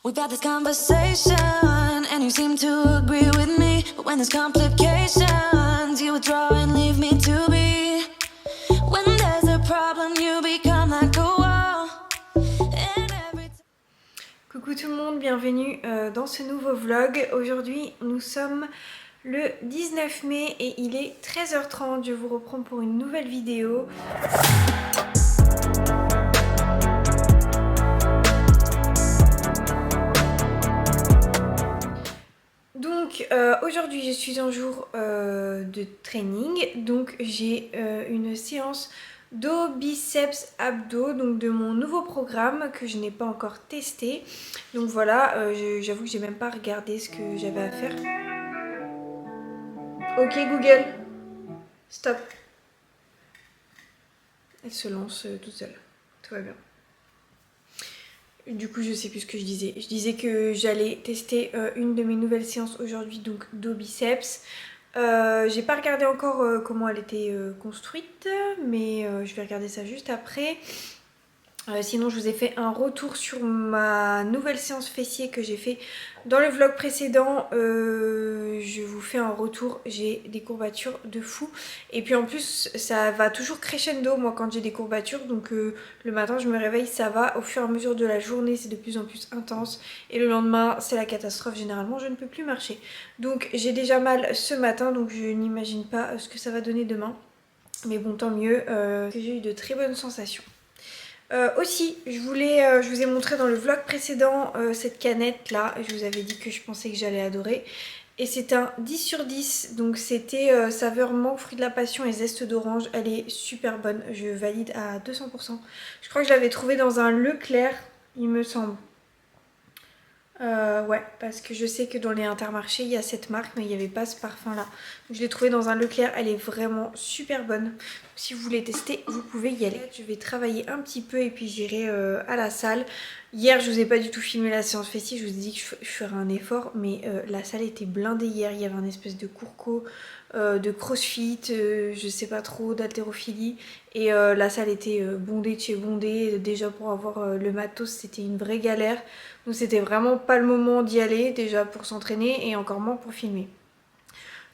We've had this conversation and you seem to agree with me. But when there's complications, you withdraw and leave me to be. When there's a problem, you become like a wall. And every Coucou tout le monde, bienvenue dans ce nouveau vlog. Aujourd'hui nous sommes le 19 mai et il est 13h30. Je vous reprends pour une nouvelle vidéo. Donc aujourd'hui je suis un jour de training, donc j'ai une séance dos, biceps, abdos, donc de mon nouveau programme que je n'ai pas encore testé. Donc voilà, j'avoue que j'ai même pas regardé ce que j'avais à faire. Ok Google, stop. Elle se lance toute seule, tout va bien. Du coup je sais plus ce que je disais. Je disais que j'allais tester une de mes nouvelles séances aujourd'hui, donc dos biceps. J'ai pas regardé encore comment elle était construite, mais je vais regarder ça juste après. Sinon je vous ai fait un retour sur ma nouvelle séance fessier que j'ai fait dans le vlog précédent. Je vous fais un retour, j'ai des courbatures de fou. Et puis en plus ça va toujours crescendo moi quand j'ai des courbatures. Donc le matin je me réveille, ça va. Au fur et à mesure de la journée c'est de plus en plus intense. Et le lendemain c'est la catastrophe, généralement je ne peux plus marcher. Donc j'ai déjà mal ce matin, donc je n'imagine pas ce que ça va donner demain. Mais bon tant mieux que j'ai eu de très bonnes sensations. Aussi, je vous ai montré dans le vlog précédent cette canette là, je vous avais dit que je pensais que j'allais adorer. Et c'est un 10 sur 10, donc c'était saveur mangue, fruit de la passion et zeste d'orange. Elle est super bonne, je valide à 200%. Je crois que je l'avais trouvée dans un Leclerc, il me semble. Ouais, parce que je sais que dans les Intermarchés il y a cette marque mais il n'y avait pas ce parfum là. Donc je l'ai trouvée dans un Leclerc, elle est vraiment super bonne. Si vous voulez tester, vous pouvez y aller. Je vais travailler un petit peu et puis j'irai à la salle. Hier je vous ai pas du tout filmé la séance fessier, je vous ai dit que je ferais un effort, mais la salle était blindée hier. Il y avait un espèce de courco, de crossfit, je sais pas trop, d'haltérophilie. Et la salle était bondée de chez bondée. Déjà pour avoir le matos c'était une vraie galère. Donc c'était vraiment pas le moment d'y aller déjà pour s'entraîner et encore moins pour filmer.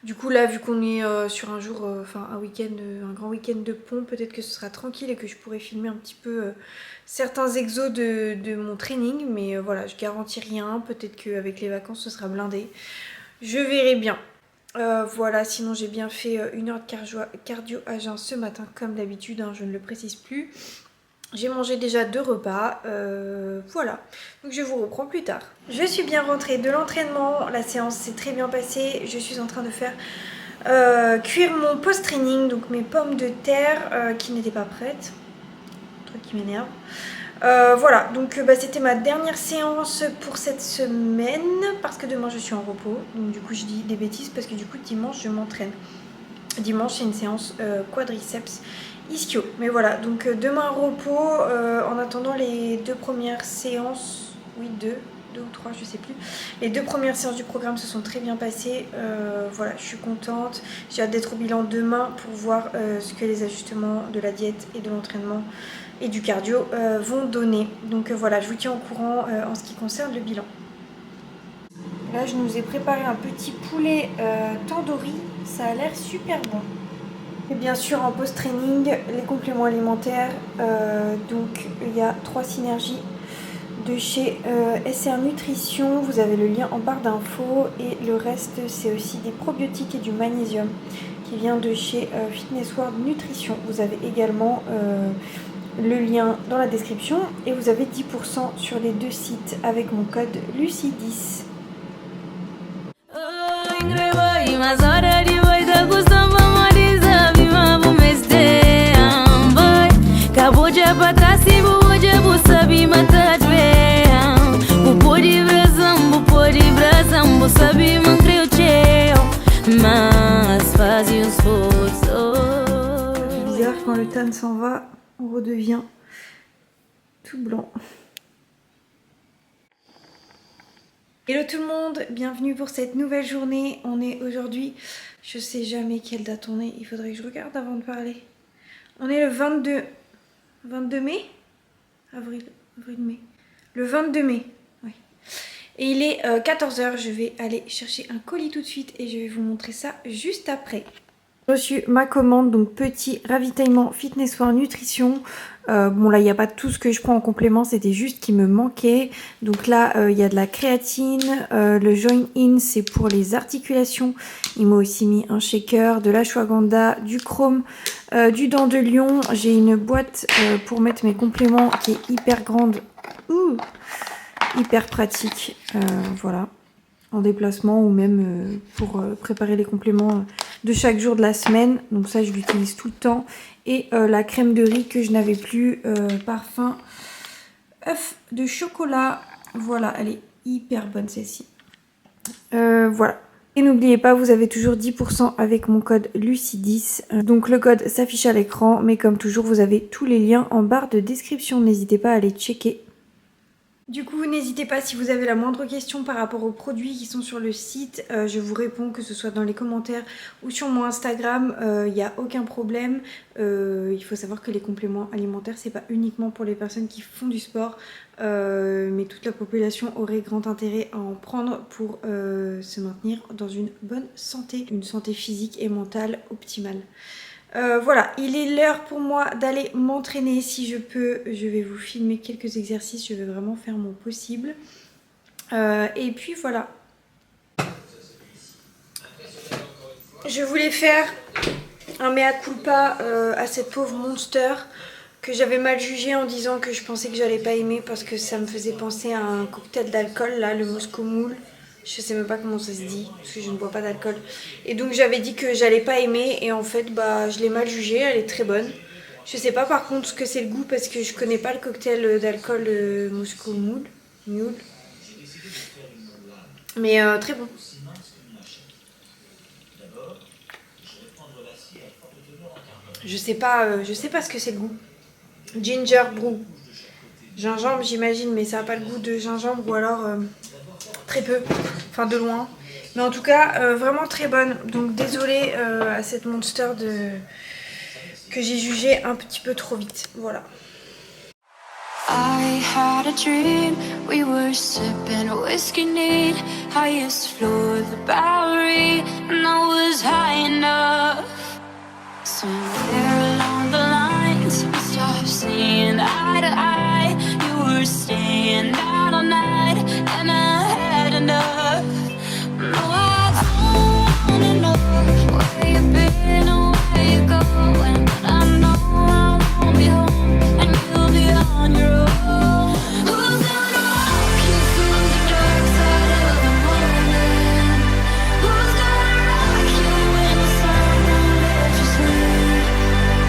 Du coup là vu qu'on est sur un jour, enfin un week-end, un grand week-end de pont, peut-être que ce sera tranquille et que je pourrai filmer un petit peu certains exos de mon training. Mais voilà, je garantis rien, peut-être qu'avec les vacances ce sera blindé. Je verrai bien. Voilà, sinon j'ai bien fait 1 heure de cardio à jeun ce matin comme d'habitude, hein, je ne le précise plus. J'ai mangé déjà 2 repas, voilà, donc je vous reprends plus tard. Je suis bien rentrée de l'entraînement, la séance s'est très bien passée. Je suis en train de faire cuire mon post-training, donc mes pommes de terre qui n'étaient pas prêtes, truc qui m'énerve. Voilà, donc c'était ma dernière séance pour cette semaine, parce que demain je suis en repos, donc du coup je dis des bêtises parce que du coup dimanche je m'entraîne. Dimanche c'est une séance quadriceps ischio. Mais voilà, donc demain repos en attendant les 2 premières séances, oui 2 ou 3 je sais plus. Les 2 premières séances du programme se sont très bien passées, voilà je suis contente. J'ai hâte d'être au bilan demain pour voir ce que les ajustements de la diète et de l'entraînement et du cardio vont donner. Donc voilà, je vous tiens au courant en ce qui concerne le bilan. Là je nous ai préparé un petit poulet tandoori, ça a l'air super bon. Et bien sûr en post-training, les compléments alimentaires, donc il y a 3 synergies de chez SR Nutrition, vous avez le lien en barre d'infos et le reste c'est aussi des probiotiques et du magnésium qui vient de chez Fitness World Nutrition. Vous avez également le lien dans la description et vous avez 10% sur les 2 sites avec mon code LUCY10. C'est bizarre, quand le tan s'en va, on redevient tout blanc. Hello tout le monde, bienvenue pour cette nouvelle journée. On est aujourd'hui, je sais jamais quelle date on est, il faudrait que je regarde avant de parler. On est le 22 mai, avril, mai. Le 22 mai, oui. Et il est 14 h, je vais aller chercher un colis tout de suite et je vais vous montrer ça juste après. J'ai reçu ma commande, donc petit ravitaillement fitness wear nutrition. Bon là il n'y a pas tout ce que je prends en complément, c'était juste qu'il me manquait. Donc là il y a de la créatine, le join in c'est pour les articulations. Il m'a aussi mis un shaker, de l'ashwagandha, du chrome, du dent de lion. J'ai une boîte pour mettre mes compléments qui est hyper grande, hyper pratique, voilà. En déplacement ou même pour préparer les compléments de chaque jour de la semaine. Donc ça je l'utilise tout le temps. Et la crème de riz que je n'avais plus, parfum œuf de chocolat. Voilà, elle est hyper bonne celle-ci. Voilà. Et n'oubliez pas, vous avez toujours 10% avec mon code LUCY10. Donc le code s'affiche à l'écran, mais comme toujours vous avez tous les liens en barre de description. N'hésitez pas à aller checker. Du coup, n'hésitez pas si vous avez la moindre question par rapport aux produits qui sont sur le site. Je vous réponds, que ce soit dans les commentaires ou sur mon Instagram. Il n'y a aucun problème. Il faut savoir que les compléments alimentaires, c'est pas uniquement pour les personnes qui font du sport. Mais toute la population aurait grand intérêt à en prendre pour se maintenir dans une bonne santé. Une santé physique et mentale optimale. Voilà, il est l'heure pour moi d'aller m'entraîner. Si je peux, je vais vous filmer quelques exercices. Je vais vraiment faire mon possible. Et puis voilà. Je voulais faire un mea culpa à cette pauvre Monster que j'avais mal jugé en disant que je pensais que j'allais pas aimer parce que ça me faisait penser à un cocktail d'alcool, là, le Moscow Mule. Je sais même pas comment ça se dit parce que je ne bois pas d'alcool. Et donc j'avais dit que j'allais pas aimer et en fait bah je l'ai mal jugée, elle est très bonne. Je sais pas par contre ce que c'est le goût parce que je connais pas le cocktail d'alcool Moscow Mule. Mais très bon. Je sais pas ce que c'est le goût. Ginger brew. Gingembre j'imagine mais ça a pas le goût de gingembre ou alors très peu, enfin de loin. Mais en tout cas vraiment très bonne. Donc désolée à cette Monster que j'ai jugée un petit peu trop vite. Voilà. I had a dream, we were sipping whiskey neat, highest floor of the Bowery, and I was high enough. Somewhere along the lines, we stopped seeing eye to eye. You were staying out all night, and I had enough. No, I don't wanna know where you've been or where you're going, but I know I won't be home, and you'll be on your own. Who's gonna walk you through the dark side of the morning? Who's gonna rock you when the sun won't let you sleep?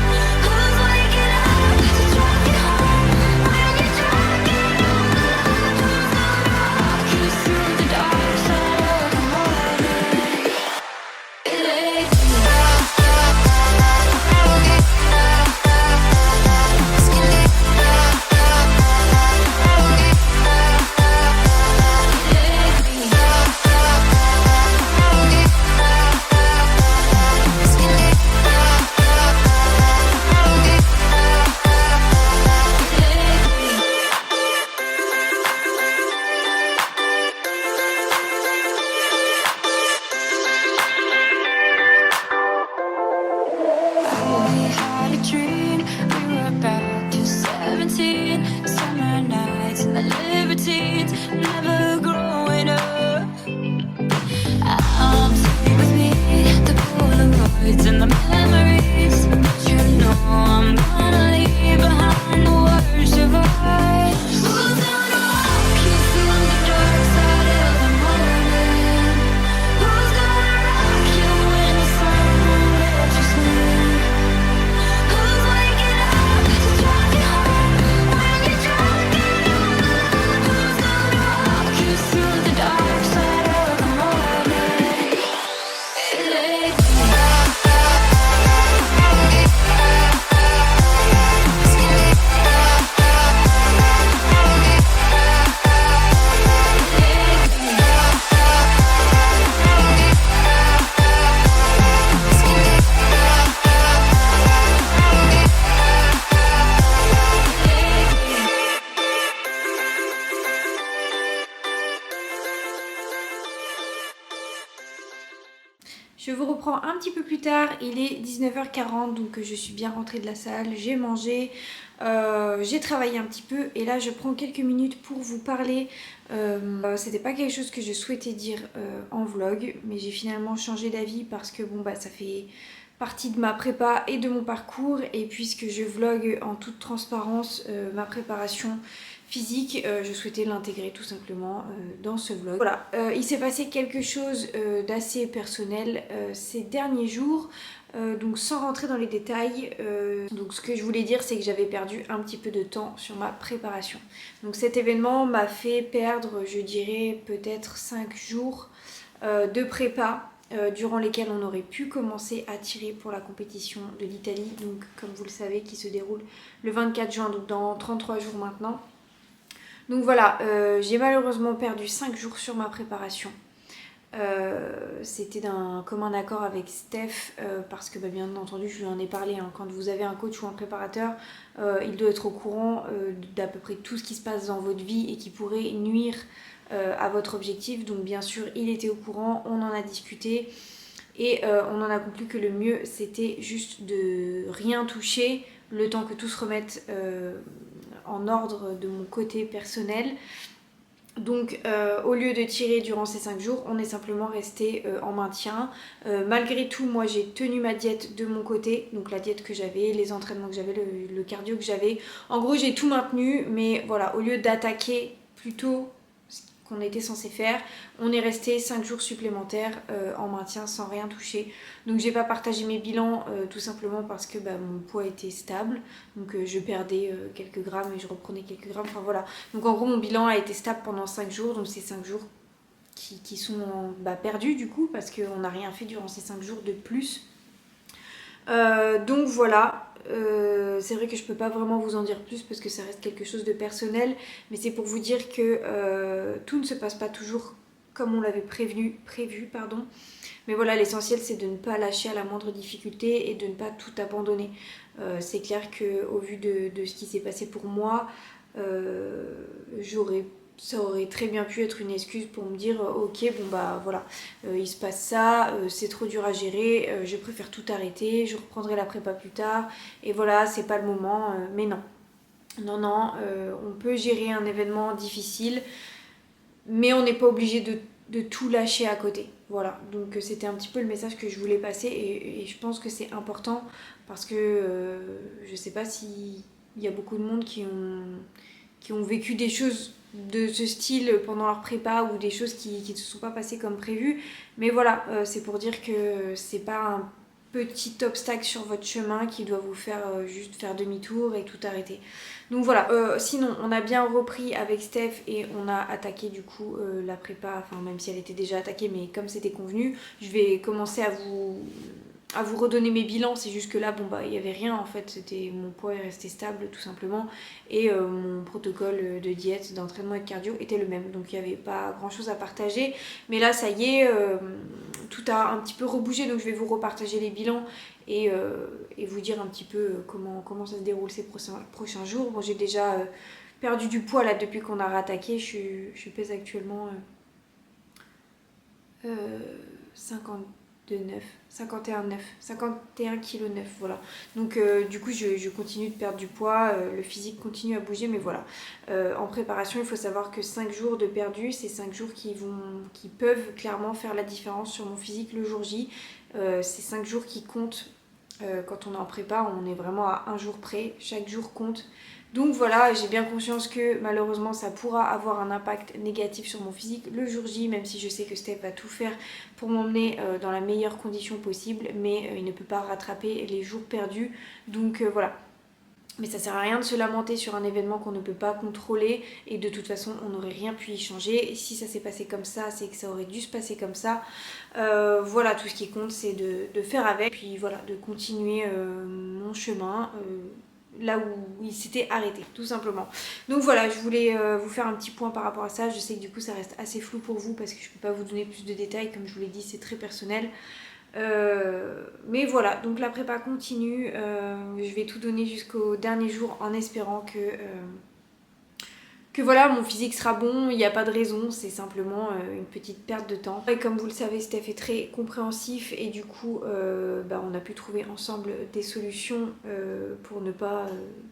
Je vous reprends un petit peu plus tard, il est 19h40 donc je suis bien rentrée de la salle, j'ai mangé, j'ai travaillé un petit peu et là je prends quelques minutes pour vous parler. C'était pas quelque chose que je souhaitais dire en vlog, mais j'ai finalement changé d'avis parce que bon bah ça fait partie de ma prépa et de mon parcours, et puisque je vlog en toute transparence ma préparation physique, je souhaitais l'intégrer tout simplement dans ce vlog. Voilà, il s'est passé quelque chose d'assez personnel ces derniers jours, donc sans rentrer dans les détails, donc ce que je voulais dire c'est que j'avais perdu un petit peu de temps sur ma préparation. Donc cet événement m'a fait perdre, je dirais peut-être 5 jours de prépa, durant lesquels on aurait pu commencer à tirer pour la compétition de l'Italie, donc comme vous le savez qui se déroule le 24 juin, donc dans 33 jours maintenant. Donc voilà, j'ai malheureusement perdu 5 jours sur ma préparation. C'était d'un commun accord avec Steph, parce que bien entendu je lui en ai parlé, hein, quand vous avez un coach ou un préparateur, il doit être au courant d'à peu près tout ce qui se passe dans votre vie et qui pourrait nuire à votre objectif. Donc bien sûr il était au courant, on en a discuté et on en a conclu que le mieux c'était juste de rien toucher le temps que tout se remette en ordre de mon côté personnel. Donc au lieu de tirer durant ces 5 jours, on est simplement resté en maintien. Malgré tout, moi j'ai tenu ma diète de mon côté, donc la diète que j'avais, les entraînements que j'avais, le cardio que j'avais. En gros j'ai tout maintenu, mais voilà, au lieu d'attaquer plutôt ce qu'on était censé faire, on est resté 5 jours supplémentaires en maintien sans rien toucher. Donc j'ai pas partagé mes bilans tout simplement parce que mon poids était stable, donc je perdais quelques grammes et je reprenais quelques grammes, enfin voilà. Donc en gros mon bilan a été stable pendant 5 jours, donc c'est 5 jours qui sont perdus du coup parce qu'on n'a rien fait durant ces 5 jours de plus. Donc voilà, c'est vrai que je peux pas vraiment vous en dire plus parce que ça reste quelque chose de personnel, mais c'est pour vous dire que tout ne se passe pas toujours comme on l'avait prévu. Mais voilà, l'essentiel c'est de ne pas lâcher à la moindre difficulté et de ne pas tout abandonner. C'est clair qu'au vu de ce qui s'est passé pour moi, ça aurait très bien pu être une excuse pour me dire ok bon voilà, il se passe ça, c'est trop dur à gérer, je préfère tout arrêter, je reprendrai la prépa plus tard et voilà c'est pas le moment, mais non, on peut gérer un événement difficile mais on n'est pas obligé de tout lâcher à côté. Voilà, donc c'était un petit peu le message que je voulais passer et je pense que c'est important parce que je sais pas s'il y a beaucoup de monde qui ont vécu des choses de ce style pendant leur prépa ou des choses qui ne se sont pas passées comme prévu. Mais voilà, c'est pour dire que c'est pas un petit obstacle sur votre chemin qui doit vous faire juste faire demi-tour et tout arrêter. Donc voilà, sinon on a bien repris avec Steph et on a attaqué du coup la prépa, enfin même si elle était déjà attaquée, mais comme c'était convenu, je vais commencer à vous redonner mes bilans. C'est juste que là il n'y avait rien en fait, c'était mon poids est resté stable tout simplement et mon protocole de diète, d'entraînement et de cardio était le même, donc il n'y avait pas grand chose à partager. Mais là ça y est, tout a un petit peu rebougé, donc je vais vous repartager les bilans et vous dire un petit peu comment ça se déroule ces prochains jours. Bon, j'ai déjà perdu du poids là depuis qu'on a rattaqué, je pèse actuellement 51,9 kg, voilà. Donc du coup je continue de perdre du poids, le physique continue à bouger, mais voilà. En préparation il faut savoir que 5 jours de perdu, c'est 5 jours qui peuvent clairement faire la différence sur mon physique le jour J. C'est 5 jours qui comptent. Quand on est en prépa, on est vraiment à un jour près, chaque jour compte. Donc voilà, j'ai bien conscience que malheureusement ça pourra avoir un impact négatif sur mon physique le jour J, même si je sais que Steph va tout faire pour m'emmener dans la meilleure condition possible, mais il ne peut pas rattraper les jours perdus, donc voilà. Mais ça sert à rien de se lamenter sur un événement qu'on ne peut pas contrôler et de toute façon on n'aurait rien pu y changer. Et si ça s'est passé comme ça, c'est que ça aurait dû se passer comme ça. Voilà, tout ce qui compte c'est de faire avec, puis voilà, de continuer mon chemin là où il s'était arrêté, tout simplement. Donc voilà, je voulais vous faire un petit point par rapport à ça. Je sais que du coup ça reste assez flou pour vous parce que je ne peux pas vous donner plus de détails, comme je vous l'ai dit, c'est très personnel. Mais voilà, donc la prépa continue, je vais tout donner jusqu'au dernier jour en espérant que voilà, mon physique sera bon, il n'y a pas de raison, c'est simplement une petite perte de temps. Et comme vous le savez, Steph est très compréhensif et du coup, on a pu trouver ensemble des solutions pour ne pas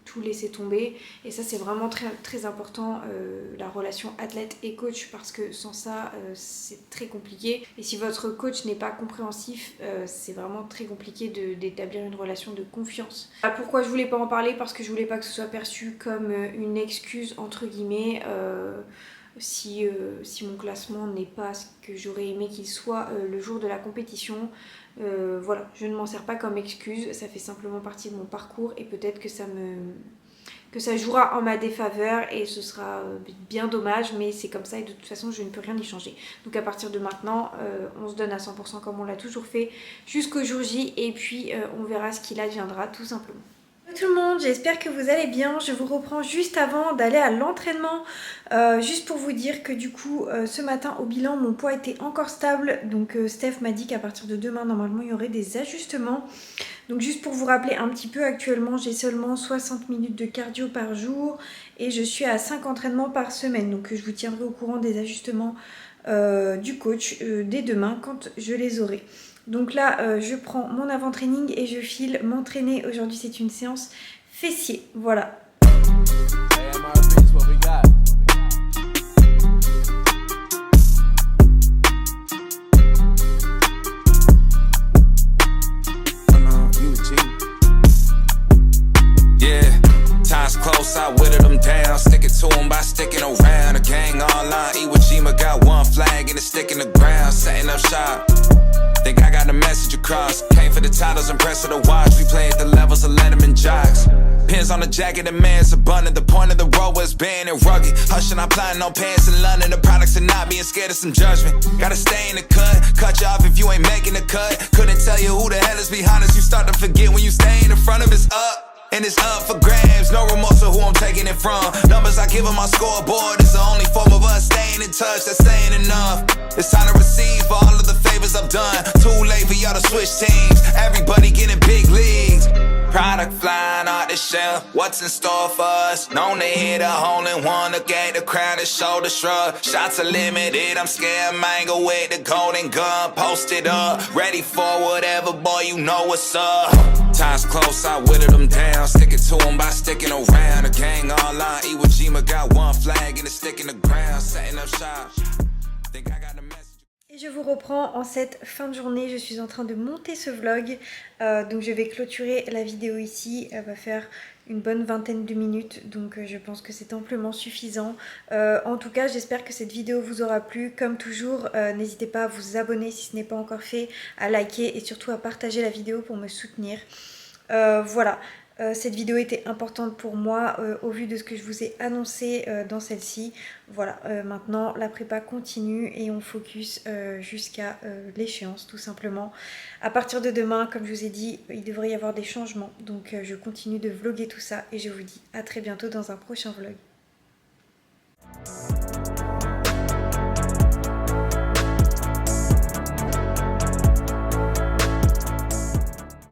tout laisser tomber. Et ça, c'est vraiment très, très important, la relation athlète et coach, parce que sans ça, c'est très compliqué. Et si votre coach n'est pas compréhensif, c'est vraiment très compliqué d'établir une relation de confiance. Pourquoi je voulais pas en parler? Parce que je voulais pas que ce soit perçu comme une excuse, entre guillemets, si mon classement n'est pas ce que j'aurais aimé qu'il soit le jour de la compétition. Voilà, je ne m'en sers pas comme excuse, ça fait simplement partie de mon parcours et peut-être que ça jouera en ma défaveur et ce sera bien dommage, mais c'est comme ça et de toute façon je ne peux rien y changer. Donc à partir de maintenant, on se donne à 100% comme on l'a toujours fait jusqu'au jour J et puis on verra ce qu'il adviendra tout simplement. Bonjour tout le monde, j'espère que vous allez bien. Je vous reprends juste avant d'aller à l'entraînement, juste pour vous dire que du coup ce matin au bilan mon poids était encore stable, donc Steph m'a dit qu'à partir de demain normalement il y aurait des ajustements. Donc juste pour vous rappeler un petit peu, actuellement j'ai seulement 60 minutes de cardio par jour et je suis à 5 entraînements par semaine, donc je vous tiendrai au courant des ajustements du coach dès demain quand je les aurai. Donc là, je prends mon avant-training et je file m'entraîner. Aujourd'hui, c'est une séance fessier. Voilà. Close, I whittled them down, stick it to them by sticking around. The gang online, Iwo Jima got one flag and it's sticking the ground, setting up shop. Think I got the message across. Came for the titles and press of the watch. We play at the levels of Letterman jocks. Pins on the jacket, the man's abundant. The point of the road was banned and rugged. Hushing, I'm plotting on pants in London. The products are not being scared of some judgment. Gotta stay in the cut you off if you ain't making the cut. Couldn't tell you who the hell is behind us. You start to forget when you stay in front of us up. And it's up for grabs, no remorse of who I'm taking it from. Numbers I give on my scoreboard is the only form of us staying in touch, that's saying enough. It's time to receive for all of the favors I've done. Too late for y'all to switch teams, everybody getting big leagues. Product flying out the shelf, what's in store for us? Known to hit a hole in one, look at the crowd and shoulder shrug. Shots are limited, I'm scared mango with the golden gun. Posted up, ready for whatever, boy, you know what's up. Time's close, I whittled them down, stick it to them by sticking around. The gang online, Iwo Jima got one flag and it's sticking the ground, setting up shop. Think I got the message. Et je vous reprends en cette fin de journée, je suis en train de monter ce vlog, donc je vais clôturer la vidéo ici, elle va faire une bonne vingtaine de minutes, donc je pense que c'est amplement suffisant. En tout cas, j'espère que cette vidéo vous aura plu. Comme toujours, n'hésitez pas à vous abonner si ce n'est pas encore fait, à liker et surtout à partager la vidéo pour me soutenir. Voilà. Cette vidéo était importante pour moi au vu de ce que je vous ai annoncé dans celle-ci. Voilà, maintenant la prépa continue et on focus jusqu'à l'échéance tout simplement. À partir de demain, comme je vous ai dit, il devrait y avoir des changements. Donc je continue de vlogger tout ça et je vous dis à très bientôt dans un prochain vlog.